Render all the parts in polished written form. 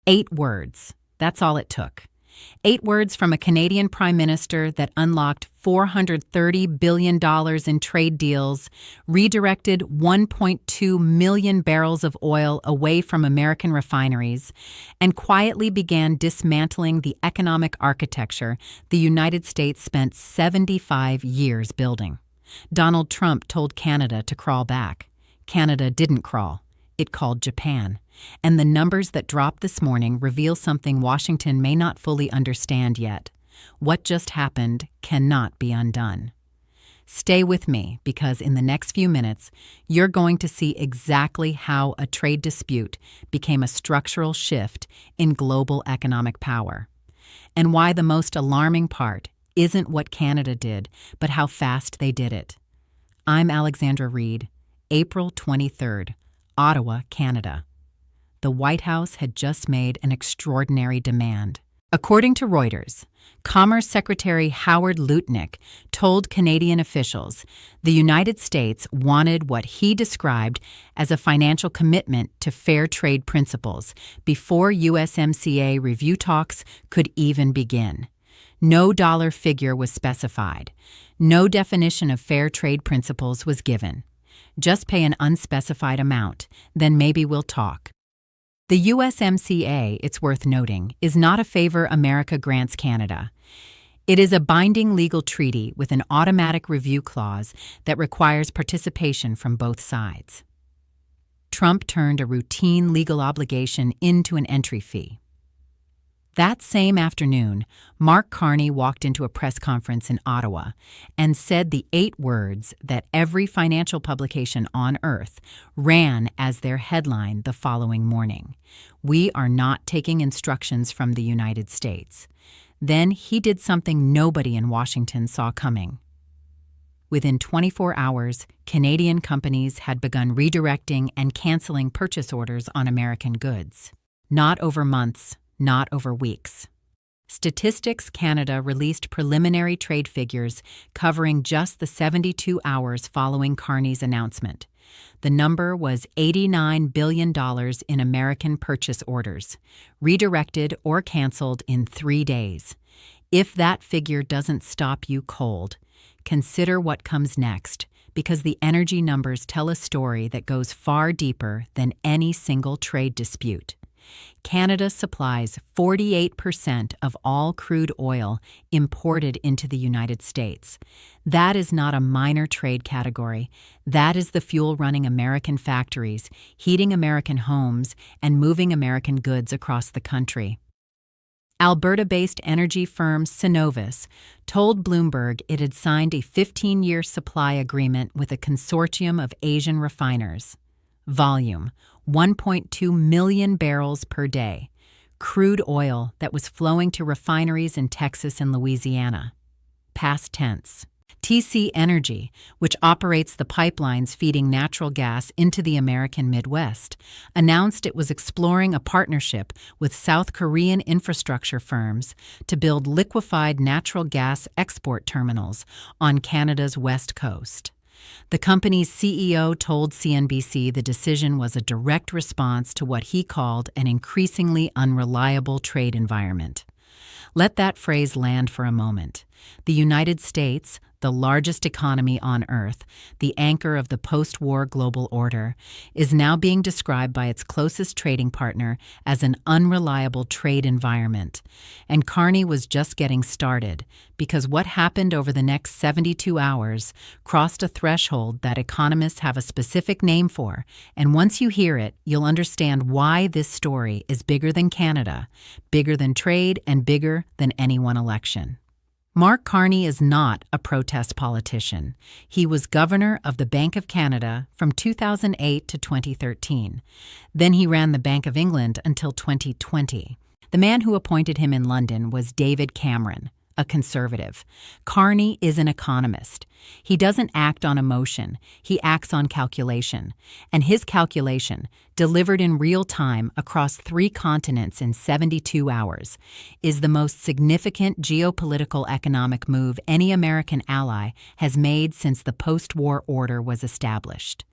8 words. That's all it took. 8 words from a Canadian Prime Minister that unlocked $430 billion in trade deals, redirected 1.2 million barrels of oil away from American refineries, and quietly began dismantling the economic architecture the United States spent 75 years building. Donald Trump told Canada to crawl back. Canada didn't crawl. It called Japan. And the numbers that dropped this morning reveal something Washington may not fully understand yet. What just happened cannot be undone. Stay with me, because in the next few minutes, you're going to see exactly how a trade dispute became a structural shift in global economic power, and why the most alarming part isn't what Canada did, but how fast they did it. I'm Alexandra Reed, April 23rd, Ottawa, Canada. The White House had just made an extraordinary demand. According to Reuters, Commerce Secretary Howard Lutnick told Canadian officials the United States wanted what he described as a financial commitment to fair trade principles before USMCA review talks could even begin. No dollar figure was specified. No definition of fair trade principles was given. Just pay an unspecified amount, then maybe we'll talk. The USMCA, it's worth noting, is not a favor America grants Canada. It is a binding legal treaty with an automatic review clause that requires participation from both sides. Trump turned a routine legal obligation into an entry fee. That same afternoon, Mark Carney walked into a press conference in Ottawa and said the 8 words that every financial publication on earth ran as their headline the following morning: "We are not taking instructions from the United States." Then he did something nobody in Washington saw coming. Within 24 hours, Canadian companies had begun redirecting and canceling purchase orders on American goods. Not over months, not over weeks. Statistics Canada released preliminary trade figures covering just the 72 hours following Carney's announcement. The number was $89 billion in American purchase orders, redirected or canceled in 3 days. If that figure doesn't stop you cold, consider what comes next, because the energy numbers tell a story that goes far deeper than any single trade dispute. Canada supplies 48% of all crude oil imported into the United States. That is not a minor trade category. That is the fuel running American factories, heating American homes, and moving American goods across the country. Alberta-based energy firm Cenovus told Bloomberg it had signed a 15-year supply agreement with a consortium of Asian refiners. Volume: 1.2 million barrels per day. Crude oil that was flowing to refineries in Texas and Louisiana. Past tense. TC Energy, which operates the pipelines feeding natural gas into the American Midwest, announced it was exploring a partnership with South Korean infrastructure firms to build liquefied natural gas export terminals on Canada's west coast. The company's CEO told CNBC the decision was a direct response to what he called an increasingly unreliable trade environment. Let that phrase land for a moment. The United States, the largest economy on Earth, the anchor of the post-war global order, is now being described by its closest trading partner as an unreliable trade environment. And Carney was just getting started, because what happened over the next 72 hours crossed a threshold that economists have a specific name for, and once you hear it, you'll understand why this story is bigger than Canada, bigger than trade, and bigger than any one election. Mark Carney is not a protest politician. He was governor of the Bank of Canada from 2008 to 2013. Then he ran the Bank of England until 2020. The man who appointed him in London was David Cameron, a conservative. Carney is an economist. He doesn't act on emotion, he acts on calculation. And his calculation, delivered in real time across 3 continents in 72 hours, is the most significant geopolitical economic move any American ally has made since the post-war order was established.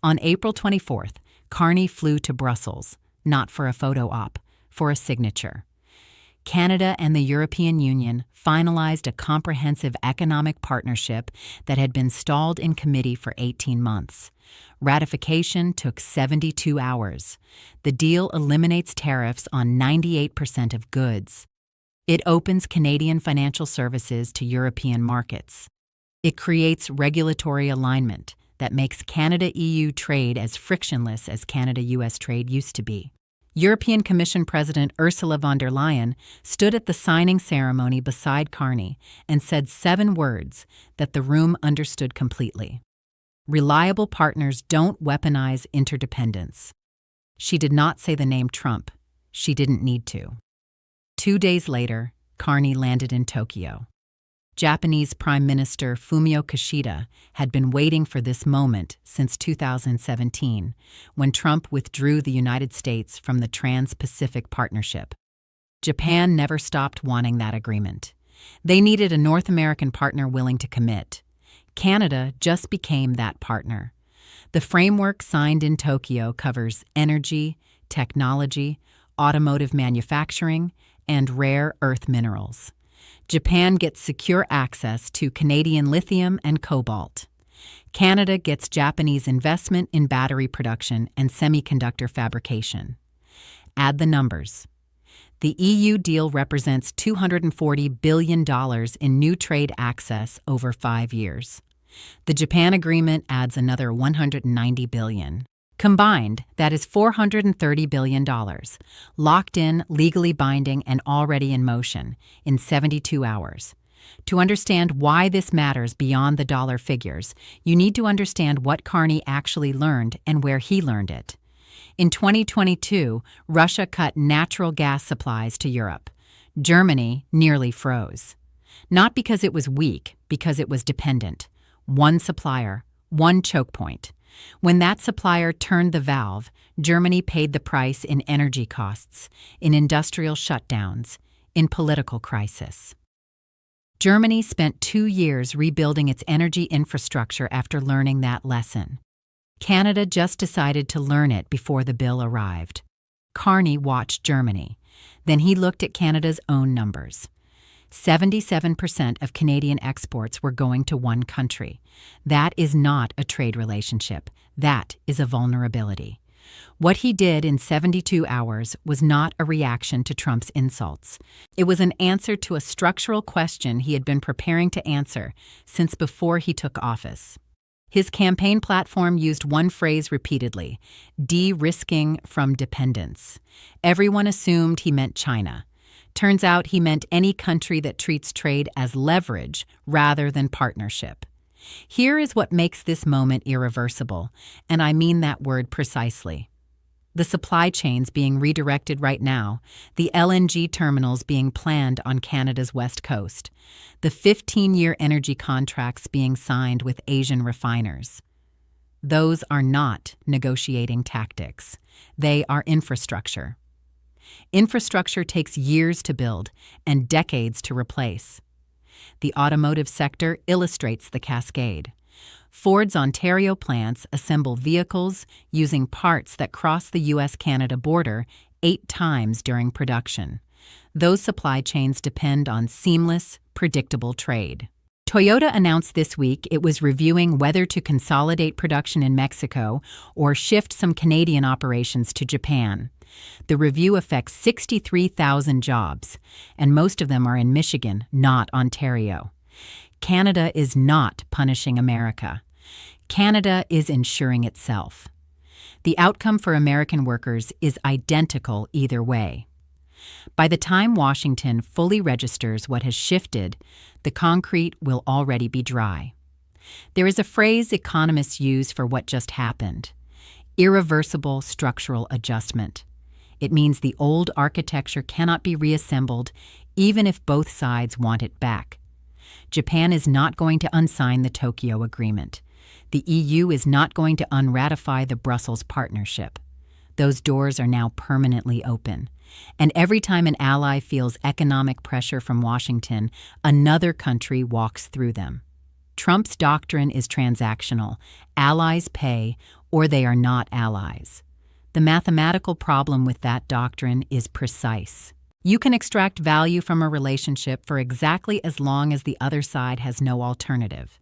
On April 24th, Carney flew to Brussels, not for a photo op, for a signature. Canada and the European Union finalized a comprehensive economic partnership that had been stalled in committee for 18 months. Ratification took 72 hours. The deal eliminates tariffs on 98% of goods. It opens Canadian financial services to European markets. It creates regulatory alignment that makes Canada-EU trade as frictionless as Canada-US trade used to be. European Commission President Ursula von der Leyen stood at the signing ceremony beside Carney and said 7 words that the room understood completely. Reliable partners don't weaponize interdependence. She did not say the name Trump. She didn't need to. 2 days later, Carney landed in Tokyo. Japanese Prime Minister Fumio Kishida had been waiting for this moment since 2017, when Trump withdrew the United States from the Trans-Pacific Partnership. Japan never stopped wanting that agreement. They needed a North American partner willing to commit. Canada just became that partner. The framework signed in Tokyo covers energy, technology, automotive manufacturing, and rare earth minerals. Japan gets secure access to Canadian lithium and cobalt. Canada gets Japanese investment in battery production and semiconductor fabrication. Add the numbers. The EU deal represents $240 billion in new trade access over 5 years. The Japan agreement adds another $190 billion. Combined, that is $430 billion, locked in, legally binding, and already in motion in 72 hours. To understand why this matters beyond the dollar figures, you need to understand what Carney actually learned and where he learned it. In 2022, Russia cut natural gas supplies to Europe. Germany nearly froze. Not because it was weak, because it was dependent. One supplier, one choke point. When that supplier turned the valve, Germany paid the price in energy costs, in industrial shutdowns, in political crisis. Germany spent 2 years rebuilding its energy infrastructure after learning that lesson. Canada just decided to learn it before the bill arrived. Carney watched Germany. Then he looked at Canada's own numbers. 77% of Canadian exports were going to one country. That is not a trade relationship. That is a vulnerability. What he did in 72 hours was not a reaction to Trump's insults. It was an answer to a structural question he had been preparing to answer since before he took office. His campaign platform used one phrase repeatedly: de-risking from dependence. Everyone assumed he meant China. Turns out he meant any country that treats trade as leverage rather than partnership. Here is what makes this moment irreversible, and I mean that word precisely. The supply chains being redirected right now, the LNG terminals being planned on Canada's west coast, the 15-year energy contracts being signed with Asian refiners. Those are not negotiating tactics. They are infrastructure. Infrastructure takes years to build and decades to replace. The automotive sector illustrates the cascade. Ford's Ontario plants assemble vehicles using parts that cross the U.S.-Canada border 8 times during production. Those supply chains depend on seamless, predictable trade. Toyota announced this week it was reviewing whether to consolidate production in Mexico or shift some Canadian operations to Japan. The review affects 63,000 jobs, and most of them are in Michigan, not Ontario. Canada is not punishing America. Canada is insuring itself. The outcome for American workers is identical either way. By the time Washington fully registers what has shifted, the concrete will already be dry. There is a phrase economists use for what just happened: irreversible structural adjustment. It means the old architecture cannot be reassembled, even if both sides want it back. Japan is not going to unsign the Tokyo Agreement. The EU is not going to unratify the Brussels Partnership. Those doors are now permanently open. And every time an ally feels economic pressure from Washington, another country walks through them. Trump's doctrine is transactional. Allies pay, or they are not allies. The mathematical problem with that doctrine is precise. You can extract value from a relationship for exactly as long as the other side has no alternative.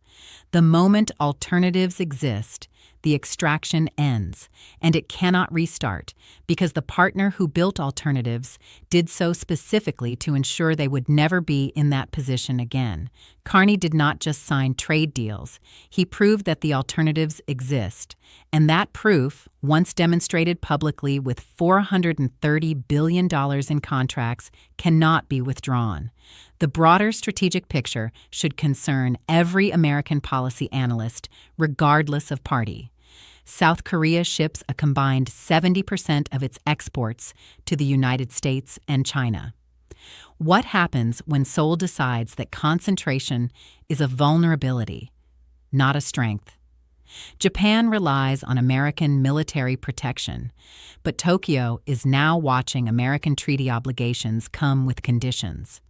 The moment alternatives exist, the extraction ends, and it cannot restart because the partner who built alternatives did so specifically to ensure they would never be in that position again. Carney did not just sign trade deals, he proved that the alternatives exist, and that proof, once demonstrated publicly with $430 billion in contracts, cannot be withdrawn. The broader strategic picture should concern every American policy analyst, regardless of party. South Korea ships a combined 70% of its exports to the United States and China. What happens when Seoul decides that concentration is a vulnerability, not a strength? Japan relies on American military protection, but Tokyo is now watching American treaty obligations come with conditions.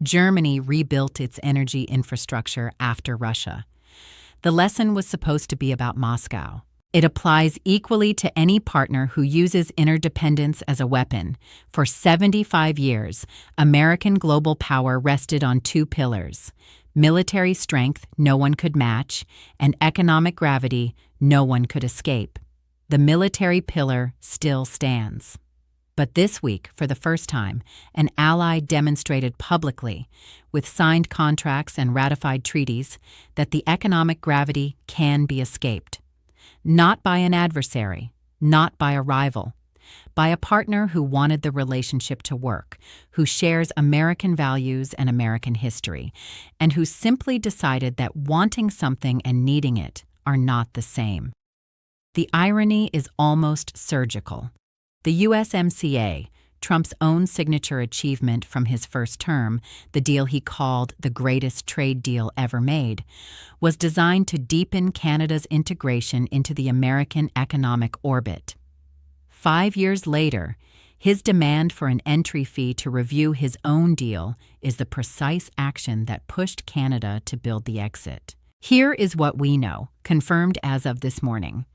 Germany rebuilt its energy infrastructure after Russia. The lesson was supposed to be about Moscow. It applies equally to any partner who uses interdependence as a weapon. For 75 years, American global power rested on two pillars: military strength no one could match, and economic gravity no one could escape. The military pillar still stands. But this week, for the first time, an ally demonstrated publicly, with signed contracts and ratified treaties, that the economic gravity can be escaped. Not by an adversary, not by a rival, by a partner who wanted the relationship to work, who shares American values and American history, and who simply decided that wanting something and needing it are not the same. The irony is almost surgical. The USMCA, Trump's own signature achievement from his first term, the deal he called the greatest trade deal ever made, was designed to deepen Canada's integration into the American economic orbit. 5 years later, his demand for an entry fee to review his own deal is the precise action that pushed Canada to build the exit. Here is what we know, confirmed as of this morning.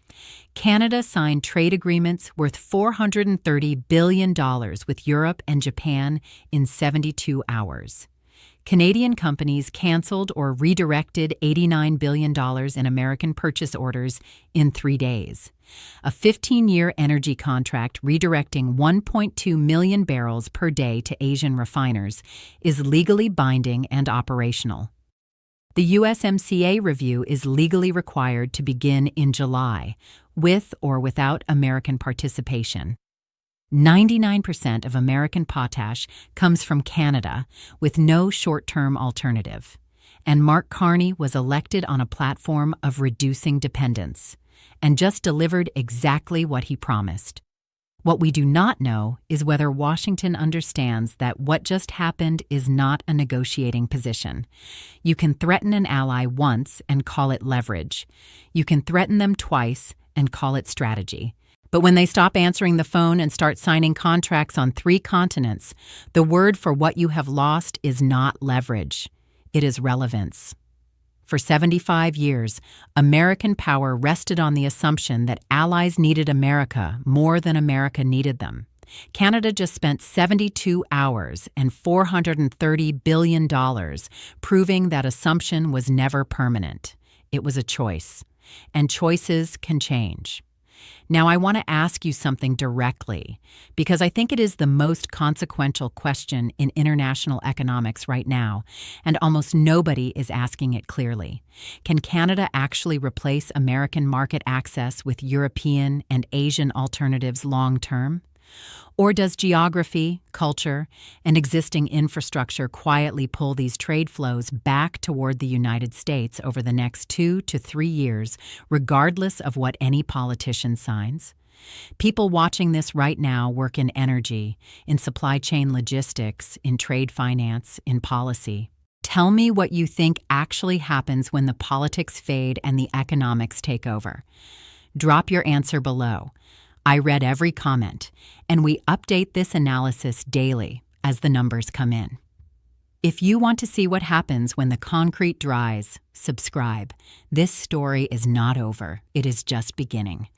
Canada signed trade agreements worth $430 billion with Europe and Japan in 72 hours. Canadian companies canceled or redirected $89 billion in American purchase orders in 3 days. A 15-year energy contract redirecting 1.2 million barrels per day to Asian refiners is legally binding and operational. The USMCA review is legally required to begin in July, with or without American participation. 99% of American potash comes from Canada, with no short-term alternative. And Mark Carney was elected on a platform of reducing dependence, and just delivered exactly what he promised. What we do not know is whether Washington understands that what just happened is not a negotiating position. You can threaten an ally once and call it leverage. You can threaten them twice and call it strategy. But when they stop answering the phone and start signing contracts on 3 continents, the word for what you have lost is not leverage. It is relevance. For 75 years, American power rested on the assumption that allies needed America more than America needed them. Canada just spent 72 hours and $430 billion proving that assumption was never permanent. It was a choice, and choices can change. Now, I want to ask you something directly, because I think it is the most consequential question in international economics right now, and almost nobody is asking it clearly. Can Canada actually replace American market access with European and Asian alternatives long-term? Or does geography, culture, and existing infrastructure quietly pull these trade flows back toward the United States over the next 2 to 3 years, regardless of what any politician signs? People watching this right now work in energy, in supply chain logistics, in trade finance, in policy. Tell me what you think actually happens when the politics fade and the economics take over. Drop your answer below. I read every comment, and we update this analysis daily as the numbers come in. If you want to see what happens when the concrete dries, subscribe. This story is not over. It is just beginning.